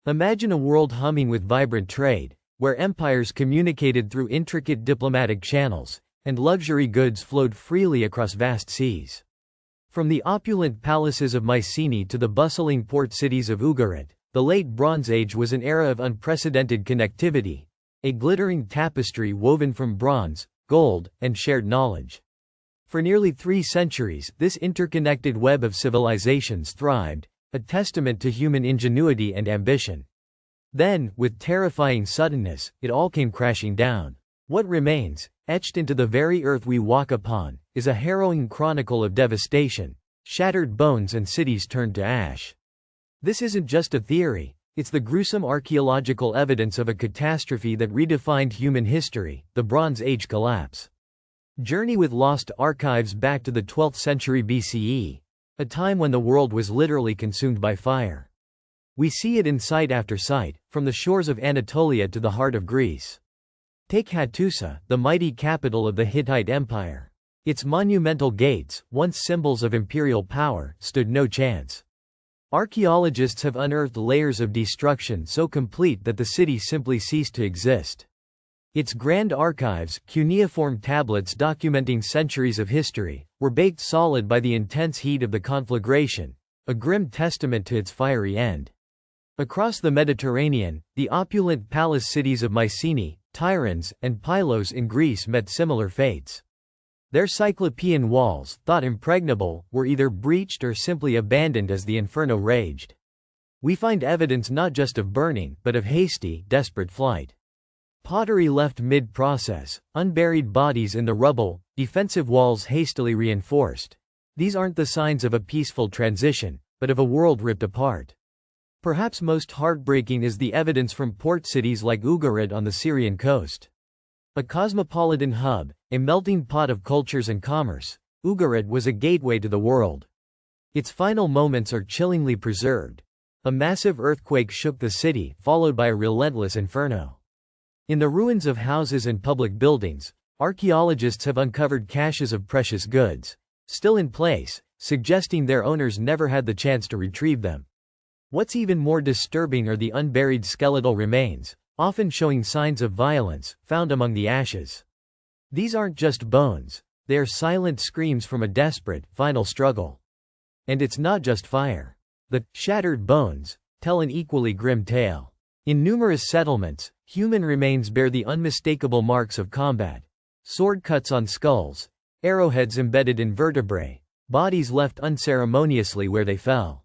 Imagine a world humming with vibrant trade, where empires communicated through intricate diplomatic channels, and luxury goods flowed freely across vast seas. From the opulent palaces of Mycenae to the bustling port cities of Ugarit, the Late Bronze Age was an era of unprecedented connectivity, a glittering tapestry woven from bronze, gold, and shared knowledge. For nearly 3 centuries, this interconnected web of civilizations thrived, a testament to human ingenuity and ambition. Then, with terrifying suddenness, it all came crashing down. What remains, etched into the very earth we walk upon, is a harrowing chronicle of devastation, shattered bones and cities turned to ash. This isn't just a theory, it's the gruesome archaeological evidence of a catastrophe that redefined human history, the Bronze Age collapse. Journey with lost archives back to the 12th century BCE, a time when the world was literally consumed by fire. We see it in site after site, from the shores of Anatolia to the heart of Greece. Take Hattusa, the mighty capital of the Hittite Empire. Its monumental gates, once symbols of imperial power, stood no chance. Archaeologists have unearthed layers of destruction so complete that the city simply ceased to exist. Its grand archives, cuneiform tablets documenting centuries of history, were baked solid by the intense heat of the conflagration, a grim testament to its fiery end. Across the Mediterranean, the opulent palace cities of Mycenae, Tiryns, and Pylos in Greece met similar fates. Their Cyclopean walls, thought impregnable, were either breached or simply abandoned as the inferno raged. We find evidence not just of burning, but of hasty, desperate flight. Pottery left mid-process, unburied bodies in the rubble, defensive walls hastily reinforced. These aren't the signs of a peaceful transition, but of a world ripped apart. Perhaps most heartbreaking is the evidence from port cities like Ugarit on the Syrian coast. A cosmopolitan hub, a melting pot of cultures and commerce, Ugarit was a gateway to the world. Its final moments are chillingly preserved. A massive earthquake shook the city, followed by a relentless inferno. In the ruins of houses and public buildings, archaeologists have uncovered caches of precious goods, still in place, suggesting their owners never had the chance to retrieve them. What's even more disturbing are the unburied skeletal remains, often showing signs of violence, found among the ashes. These aren't just bones, they are silent screams from a desperate, final struggle. And it's not just fire. The shattered bones tell an equally grim tale. In numerous settlements, human remains bear the unmistakable marks of combat. Sword cuts on skulls, arrowheads embedded in vertebrae, bodies left unceremoniously where they fell.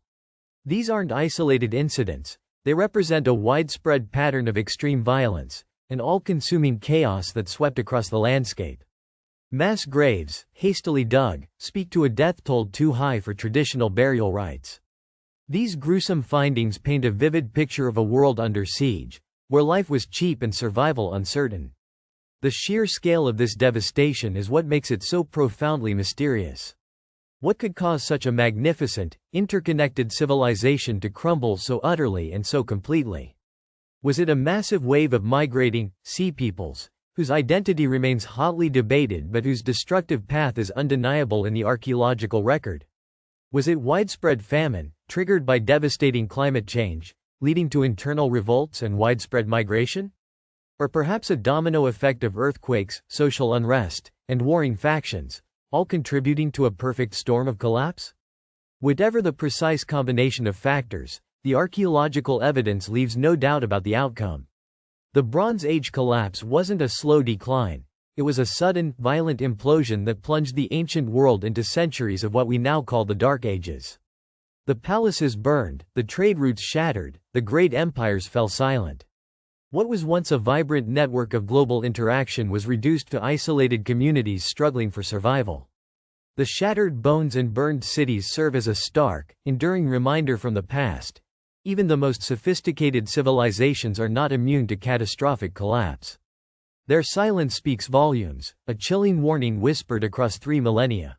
These aren't isolated incidents, they represent a widespread pattern of extreme violence, an all-consuming chaos that swept across the landscape. Mass graves, hastily dug, speak to a death toll too high for traditional burial rites. These gruesome findings paint a vivid picture of a world under siege, where life was cheap and survival uncertain. The sheer scale of this devastation is what makes it so profoundly mysterious. What could cause such a magnificent, interconnected civilization to crumble so utterly and so completely? Was it a massive wave of migrating, sea peoples, whose identity remains hotly debated but whose destructive path is undeniable in the archaeological record? Was it widespread famine, triggered by devastating climate change, leading to internal revolts and widespread migration? Or perhaps a domino effect of earthquakes, social unrest, and warring factions, all contributing to a perfect storm of collapse? Whatever the precise combination of factors, the archaeological evidence leaves no doubt about the outcome. The Bronze Age collapse wasn't a slow decline. It was a sudden, violent implosion that plunged the ancient world into centuries of what we now call the Dark Ages. The palaces burned, the trade routes shattered, the great empires fell silent. What was once a vibrant network of global interaction was reduced to isolated communities struggling for survival. The shattered bones and burned cities serve as a stark, enduring reminder from the past. Even the most sophisticated civilizations are not immune to catastrophic collapse. Their silence speaks volumes, a chilling warning whispered across 3 millennia.